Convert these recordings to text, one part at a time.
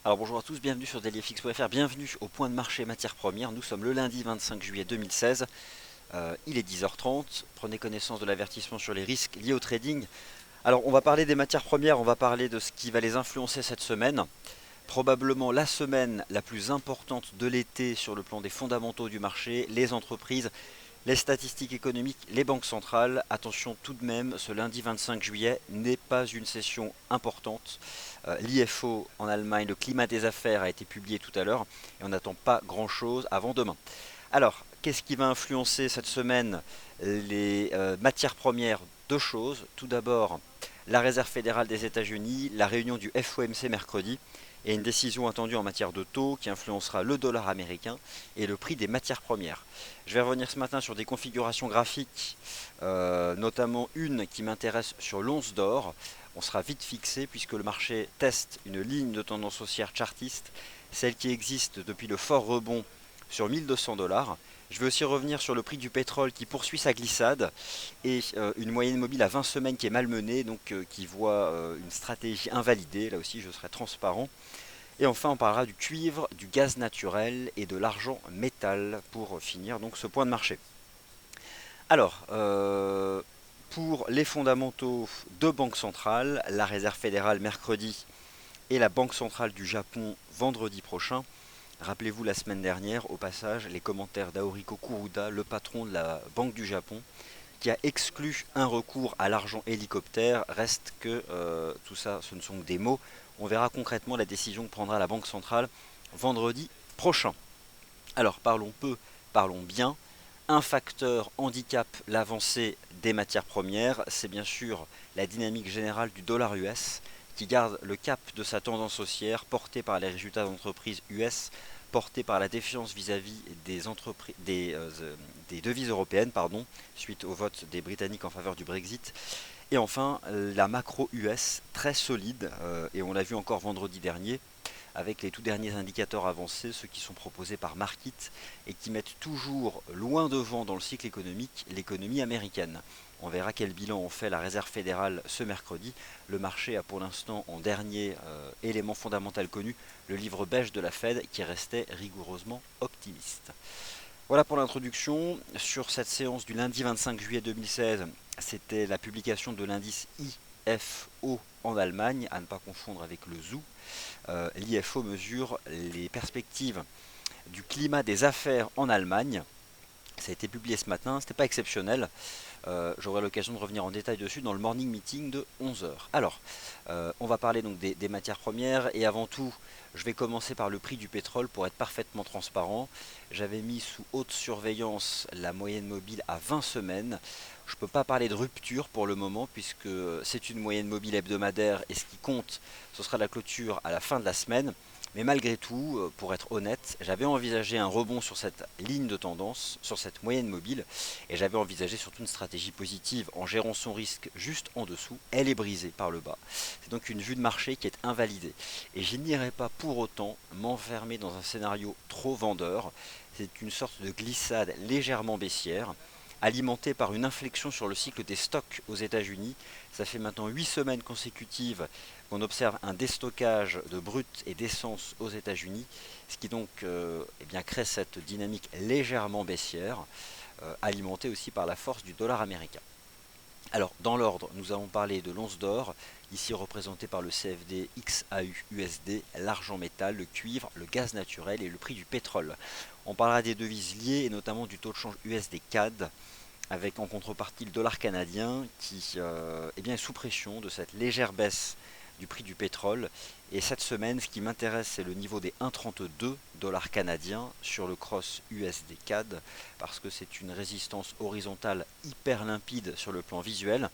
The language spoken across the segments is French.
Alors bonjour à tous, bienvenue sur dailyfx.fr, bienvenue au point de marché matières premières. Nous sommes le lundi 25 juillet 2016, il est 10h30, prenez connaissance de l'avertissement sur les risques liés au trading. Alors on va parler des matières premières, on va parler de ce qui va les influencer cette semaine. Probablement la semaine la plus importante de l'été sur le plan des fondamentaux du marché, les entreprises, les statistiques économiques, les banques centrales. Attention tout de même, ce lundi 25 juillet n'est pas une session importante. L'IFO en Allemagne, le climat des affaires a été publié tout à l'heure et on n'attend pas grand-chose avant demain. Alors, qu'est-ce qui va influencer cette semaine les matières premières? Deux choses. Tout d'abord, la Réserve fédérale des États-Unis, la réunion du FOMC mercredi et une décision attendue en matière de taux qui influencera le dollar américain et le prix des matières premières. Je vais revenir ce matin sur des configurations graphiques, notamment une qui m'intéresse sur l'once d'or. On sera vite fixé puisque le marché teste une ligne de tendance haussière chartiste, celle qui existe depuis le fort rebond sur 1200 dollars. Je vais aussi revenir sur le prix du pétrole qui poursuit sa glissade et une moyenne mobile à 20 semaines qui est malmenée, donc qui voit une stratégie invalidée. Là aussi, je serai transparent. Et enfin, on parlera du cuivre, du gaz naturel et de l'argent métal pour finir donc ce point de marché. Alors, pour les fondamentaux de banque centrale, la Réserve fédérale mercredi et la Banque centrale du Japon vendredi prochain. Rappelez-vous la semaine dernière, au passage, les commentaires d'Aoriko Kuruda, le patron de la Banque du Japon, qui a exclu un recours à l'argent hélicoptère. Reste que tout ça, ce ne sont que des mots. On verra concrètement la décision que prendra la Banque centrale vendredi prochain. Alors parlons peu, parlons bien. Un facteur handicape l'avancée des matières premières, c'est bien sûr la dynamique générale du dollar US qui garde le cap de sa tendance haussière portée par les résultats d'entreprises US, portée par la défiance vis-à-vis des devises européennes, suite au vote des Britanniques en faveur du Brexit. Et enfin, la macro US très solide, et on l'a vu encore vendredi dernier, avec les tout derniers indicateurs avancés, ceux qui sont proposés par Markit et qui mettent toujours loin devant dans le cycle économique l'économie américaine. On verra quel bilan en fait la Réserve fédérale ce mercredi. Le marché a pour l'instant en dernier élément fondamental connu le livre beige de la Fed qui restait rigoureusement optimiste. Voilà pour l'introduction. Sur cette séance du lundi 25 juillet 2016, c'était la publication de l'indice IFO en Allemagne, à ne pas confondre avec le ZOO. L'IFO mesure les perspectives du climat des affaires en Allemagne. Ça a été publié ce matin, c'était pas exceptionnel. J'aurai l'occasion de revenir en détail dessus dans le morning meeting de 11 heures. Alors, on va parler donc des matières premières et avant tout, je vais commencer par le prix du pétrole pour être parfaitement transparent. J'avais mis sous haute surveillance la moyenne mobile à 20 semaines. Je ne peux pas parler de rupture pour le moment puisque c'est une moyenne mobile hebdomadaire et ce qui compte, ce sera la clôture à la fin de la semaine. Mais malgré tout, pour être honnête, j'avais envisagé un rebond sur cette ligne de tendance, sur cette moyenne mobile, et j'avais envisagé surtout une stratégie positive en gérant son risque juste en dessous. Elle est brisée par le bas. C'est donc une vue de marché qui est invalidée. Et je n'irai pas pour autant m'enfermer dans un scénario trop vendeur. C'est une sorte de glissade légèrement baissière, alimentée par une inflexion sur le cycle des stocks aux États-Unis. Ça fait maintenant 8 semaines consécutives qu'on observe un déstockage de brut et d'essence aux États-Unis, ce qui donc crée cette dynamique légèrement baissière, alimentée aussi par la force du dollar américain. Alors, dans l'ordre, nous allons parler de l'once d'or, ici représenté par le CFD XAU-USD, l'argent métal, le cuivre, le gaz naturel et le prix du pétrole. On parlera des devises liées et notamment du taux de change USD-CAD, avec en contrepartie le dollar canadien qui est sous pression de cette légère baisse du prix du pétrole. Et cette semaine, ce qui m'intéresse, c'est le niveau des 1,32 dollars canadiens sur le cross USD CAD, parce que c'est une résistance horizontale hyper limpide sur le plan visuel,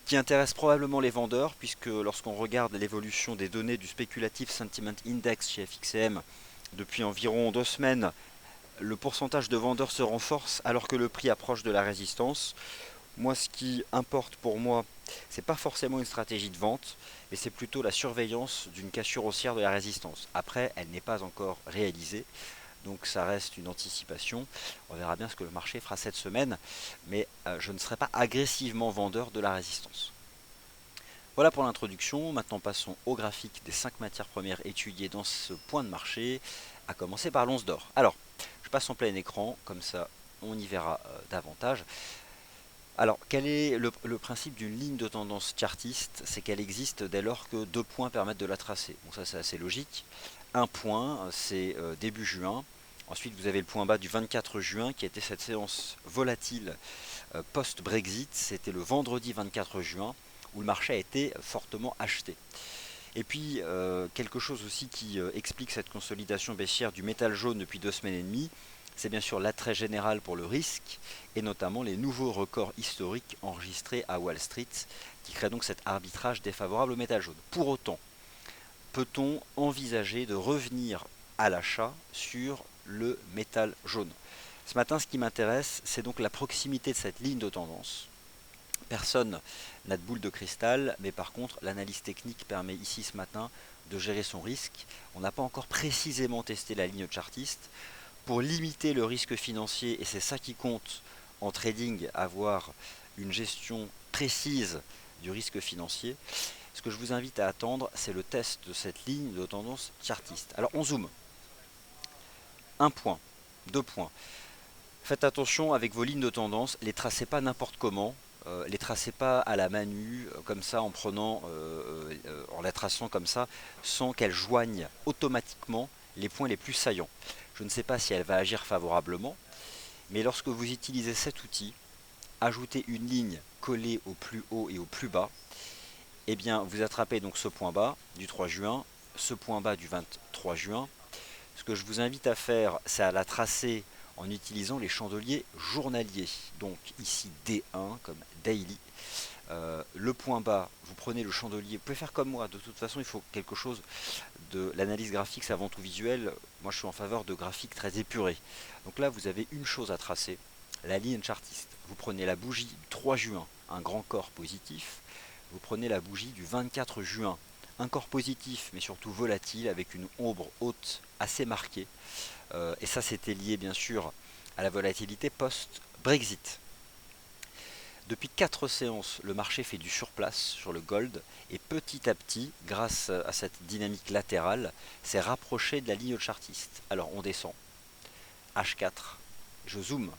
qui intéresse probablement les vendeurs, puisque lorsqu'on regarde l'évolution des données du Speculative Sentiment Index chez FXCM depuis environ 2 semaines, le pourcentage de vendeurs se renforce alors que le prix approche de la résistance. Moi, ce qui importe pour moi, c'est pas forcément une stratégie de vente, mais c'est plutôt la surveillance d'une cassure haussière de la résistance. Après, elle n'est pas encore réalisée, donc ça reste une anticipation. On verra bien ce que le marché fera cette semaine, mais je ne serai pas agressivement vendeur de la résistance. Voilà pour l'introduction. Maintenant passons au graphique des 5 matières premières étudiées dans ce point de marché, à commencer par l'once d'or. Alors, je passe en plein écran, comme ça on y verra davantage. Alors, quel est le principe d'une ligne de tendance chartiste? C'est qu'elle existe dès lors que deux points permettent de la tracer. Bon, ça c'est assez logique. Un point, c'est début juin. Ensuite, vous avez le point bas du 24 juin qui était cette séance volatile post-Brexit. C'était le vendredi 24 juin où le marché a été fortement acheté. Et puis, quelque chose aussi qui explique cette consolidation baissière du métal jaune depuis 2 semaines et demie, c'est bien sûr l'attrait général pour le risque, et notamment les nouveaux records historiques enregistrés à Wall Street, qui créent donc cet arbitrage défavorable au métal jaune. Pour autant, peut-on envisager de revenir à l'achat sur le métal jaune? Ce matin, ce qui m'intéresse, c'est donc la proximité de cette ligne de tendance. Personne n'a de boule de cristal, mais par contre, l'analyse technique permet ici ce matin de gérer son risque. On n'a pas encore précisément testé la ligne chartiste. Pour limiter le risque financier, et c'est ça qui compte en trading, avoir une gestion précise du risque financier, ce que je vous invite à attendre, c'est le test de cette ligne de tendance chartiste. Alors on zoome. Un point, deux points. Faites attention avec vos lignes de tendance, les tracez pas n'importe comment, les tracez pas à la manu, comme ça, en la traçant comme ça, sans qu'elle joigne automatiquement les points les plus saillants. Je ne sais pas si elle va agir favorablement, mais lorsque vous utilisez cet outil, ajoutez une ligne collée au plus haut et au plus bas, et bien vous attrapez donc ce point bas du 3 juin, ce point bas du 23 juin. Ce que je vous invite à faire, c'est à la tracer en utilisant les chandeliers journaliers. Donc ici D1 comme daily. Le point bas, vous prenez le chandelier, vous pouvez faire comme moi, de toute façon il faut quelque chose de l'analyse graphique, c'est avant tout visuel. Moi je suis en faveur de graphiques très épurés. Donc là vous avez une chose à tracer, la ligne chartiste. Vous prenez la bougie du 3 juin, un grand corps positif. Vous prenez la bougie du 24 juin, un corps positif mais surtout volatile avec une ombre haute assez marquée. Et ça c'était lié bien sûr à la volatilité post-Brexit. Depuis 4 séances, le marché fait du surplace sur le gold et petit à petit, grâce à cette dynamique latérale, s'est rapproché de la ligne chartiste. Alors on descend, H4, je zoome,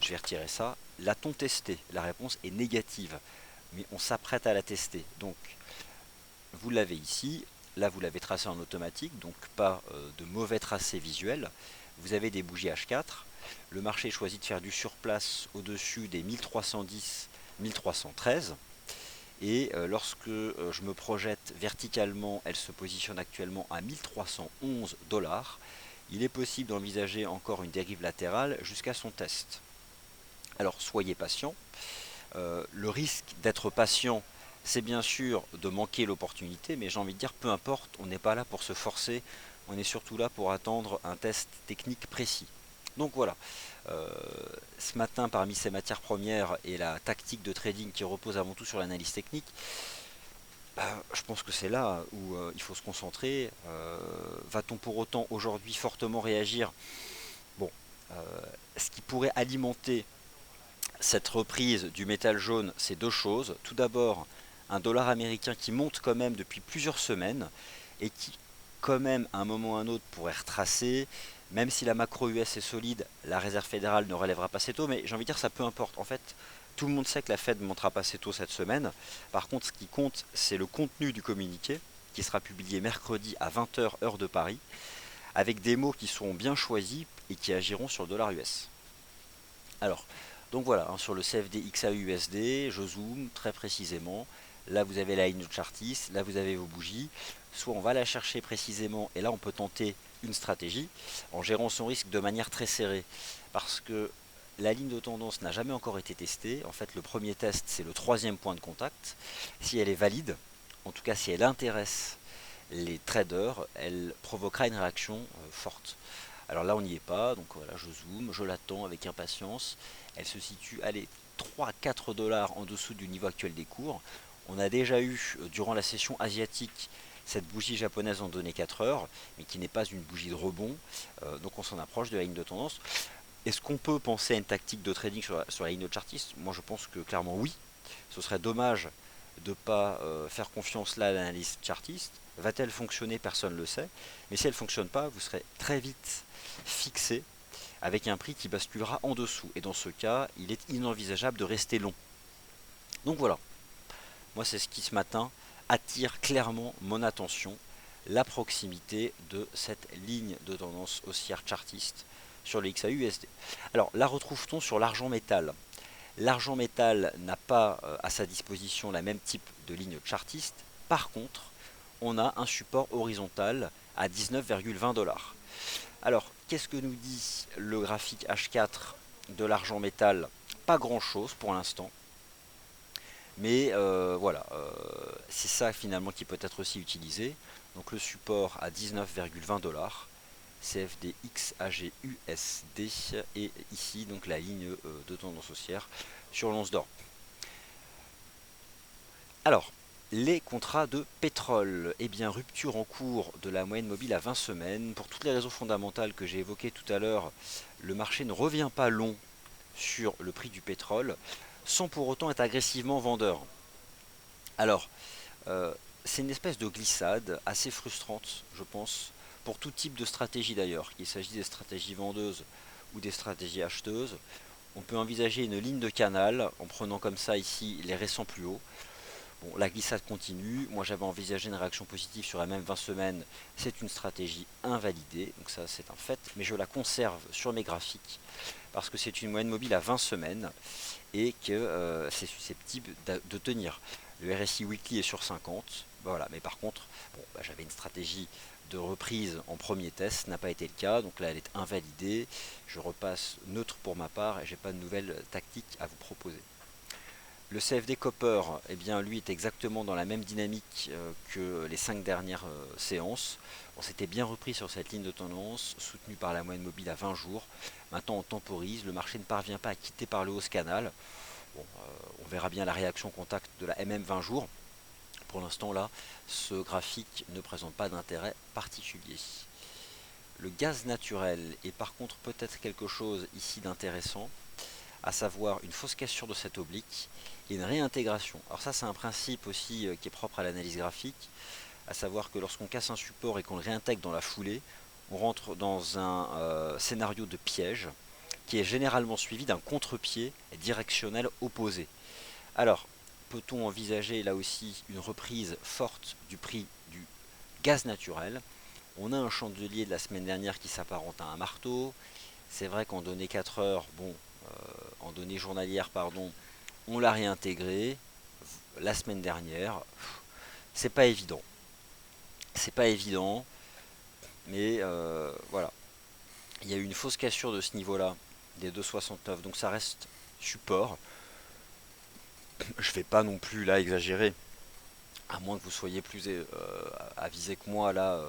je vais retirer ça. L'a-t-on testé? La réponse est négative, mais on s'apprête à la tester. Donc vous l'avez ici, là vous l'avez tracé en automatique, donc pas de mauvais tracé visuel. Vous avez des bougies H4. Le marché choisit de faire du surplace au-dessus des 1310, 1313. Et lorsque je me projette verticalement, elle se positionne actuellement à 1311 $. Il est possible d'envisager encore une dérive latérale jusqu'à son test. Alors soyez patient. Le risque d'être patient, c'est bien sûr de manquer l'opportunité, mais j'ai envie de dire, peu importe, on n'est pas là pour se forcer, on est surtout là pour attendre un test technique précis. Donc voilà, ce matin parmi ces matières premières et la tactique de trading qui repose avant tout sur l'analyse technique, je pense que c'est là où il faut se concentrer. Va-t-on pour autant aujourd'hui fortement réagir? Bon, ce qui pourrait alimenter cette reprise du métal jaune, c'est deux choses. Tout d'abord, un dollar américain qui monte quand même depuis plusieurs semaines et qui, quand même, à un moment ou à un autre, pourrait retracer. Même si la macro US est solide, la réserve fédérale ne relèvera pas ses taux, mais j'ai envie de dire ça peu importe. En fait, tout le monde sait que la Fed ne montera pas ses taux cette semaine. Par contre, ce qui compte, c'est le contenu du communiqué, qui sera publié mercredi à 20 h heure de Paris, avec des mots qui seront bien choisis et qui agiront sur le dollar US. Alors, donc voilà, hein, sur le CFD XAUUSD, je zoome très précisément. Là, vous avez la ligne chartiste, là, vous avez vos bougies. Soit on va la chercher précisément, et là, on peut tenter une stratégie en gérant son risque de manière très serrée. Parce que la ligne de tendance n'a jamais encore été testée. En fait, le premier test, c'est le 3e point de contact. Si elle est valide, en tout cas si elle intéresse les traders, elle provoquera une réaction forte. Alors là on n'y est pas, donc voilà, je zoome, je l'attends avec impatience. Elle se situe, allez, 3-4 $ en dessous du niveau actuel des cours. On a déjà eu, durant la session asiatique, cette bougie japonaise en données 4 heures, mais qui n'est pas une bougie de rebond, donc on s'en approche de la ligne de tendance. Est-ce qu'on peut penser à une tactique de trading sur la ligne de chartiste? Moi je pense que clairement oui. Ce serait dommage de ne pas faire confiance là à l'analyse chartiste. Va-t-elle fonctionner? Personne ne le sait. Mais si elle ne fonctionne pas, vous serez très vite fixé avec un prix qui basculera en dessous. Et dans ce cas, il est inenvisageable de rester long. Donc voilà, moi c'est ce qui ce matin attire clairement mon attention, la proximité de cette ligne de tendance haussière chartiste sur le XAU-USD. Alors la retrouve-t-on sur l'argent métal? L'argent métal n'a pas à sa disposition la même type de ligne chartiste. Par contre, on a un support horizontal à 19,20 $. Alors, qu'est-ce que nous dit le graphique H4 de l'argent métal? Pas grand-chose pour l'instant. Mais voilà, c'est ça finalement qui peut être aussi utilisé. Donc le support à 19,20 $, CFD XAG USD, et ici donc la ligne de tendance haussière sur l'once d'or. Alors, les contrats de pétrole, eh bien rupture en cours de la moyenne mobile à 20 semaines. Pour toutes les raisons fondamentales que j'ai évoquées tout à l'heure, le marché ne revient pas long sur le prix du pétrole, sans pour autant être agressivement vendeur. Alors, c'est une espèce de glissade assez frustrante, je pense, pour tout type de stratégie d'ailleurs, qu'il s'agisse des stratégies vendeuses ou des stratégies acheteuses. On peut envisager une ligne de canal en prenant comme ça ici les récents plus hauts. Bon, la glissade continue. Moi j'avais envisagé une réaction positive sur la même 20 semaines. C'est une stratégie invalidée, donc ça c'est un fait, mais je la conserve sur mes graphiques parce que c'est une moyenne mobile à 20 semaines et que c'est susceptible de tenir. Le RSI Weekly est sur 50, voilà, mais par contre, bon, j'avais une stratégie de reprise en premier test, n'a pas été le cas, donc là elle est invalidée. Je repasse neutre pour ma part et j'ai pas de nouvelles tactiques à vous proposer. Le CFD Copper, eh bien, lui est exactement dans la même dynamique que les 5 dernières séances. On s'était bien repris sur cette ligne de tendance, soutenue par la moyenne mobile à 20 jours. Maintenant on temporise, le marché ne parvient pas à quitter par le haut ce canal. Bon, on verra bien la réaction contact de la MM 20 jours. Pour l'instant là, ce graphique ne présente pas d'intérêt particulier. Le gaz naturel est par contre peut-être quelque chose ici d'intéressant, à savoir une fausse cassure de cette oblique et une réintégration. Alors ça c'est un principe aussi qui est propre à l'analyse graphique, à savoir que lorsqu'on casse un support et qu'on le réintègre dans la foulée, on rentre dans un scénario de piège qui est généralement suivi d'un contre-pied directionnel opposé. Alors, peut-on envisager là aussi une reprise forte du prix du gaz naturel? On a un chandelier de la semaine dernière qui s'apparente à un marteau. C'est vrai qu'en données 4 heures, bon, en données journalières, pardon, on l'a réintégré la semaine dernière. C'est pas évident. C'est pas évident, mais voilà. Il y a eu une fausse cassure de ce niveau-là, des 2,69, donc ça reste support. Je vais pas non plus là exagérer, à moins que vous soyez plus avisé que moi là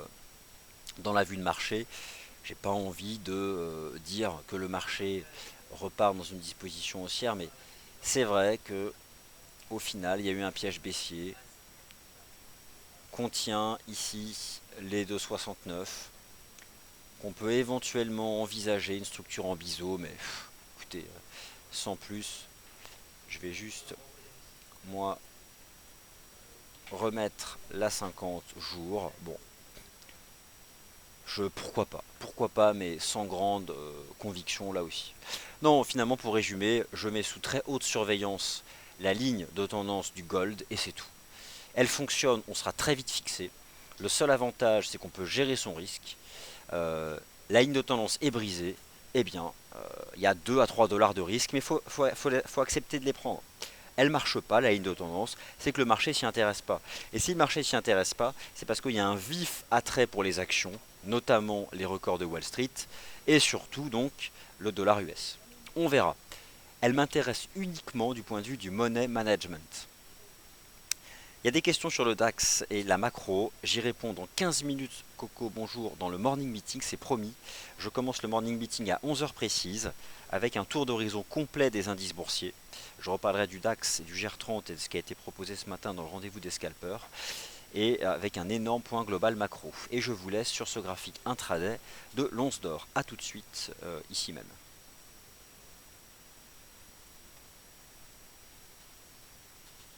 dans la vue de marché. J'ai pas envie de dire que le marché repart dans une disposition haussière, mais c'est vrai que au final il y a eu un piège baissier qu'on tient ici les 2,69, qu'on peut éventuellement envisager une structure en biseau, mais écoutez, sans plus, je vais juste moi remettre la 50 jours. Bon, pourquoi pas, mais sans grande conviction là aussi. Non, finalement, pour résumer, je mets sous très haute surveillance la ligne de tendance du gold et c'est tout. Elle fonctionne, on sera très vite fixé. Le seul avantage, c'est qu'on peut gérer son risque. La ligne de tendance est brisée, eh bien, il y a 2 à 3 dollars de risque, mais faut accepter de les prendre. Elle marche pas, la ligne de tendance, c'est que le marché s'y intéresse pas. Et si le marché s'y intéresse pas, c'est parce qu'il y a un vif attrait pour les actions, notamment les records de Wall Street, et surtout donc le dollar US. On verra. Elle m'intéresse uniquement du point de vue du money management. Il y a des questions sur le DAX et la macro. J'y réponds dans 15 minutes. Coco, bonjour, dans le morning meeting, c'est promis. Je commence le morning meeting à 11 heures précises, avec un tour d'horizon complet des indices boursiers. Je reparlerai du DAX et du GR30 et de ce qui a été proposé ce matin dans le rendez-vous des scalpers, et avec un énorme point global macro. Et je vous laisse sur ce graphique intraday de l'once d'or. A tout de suite, ici même.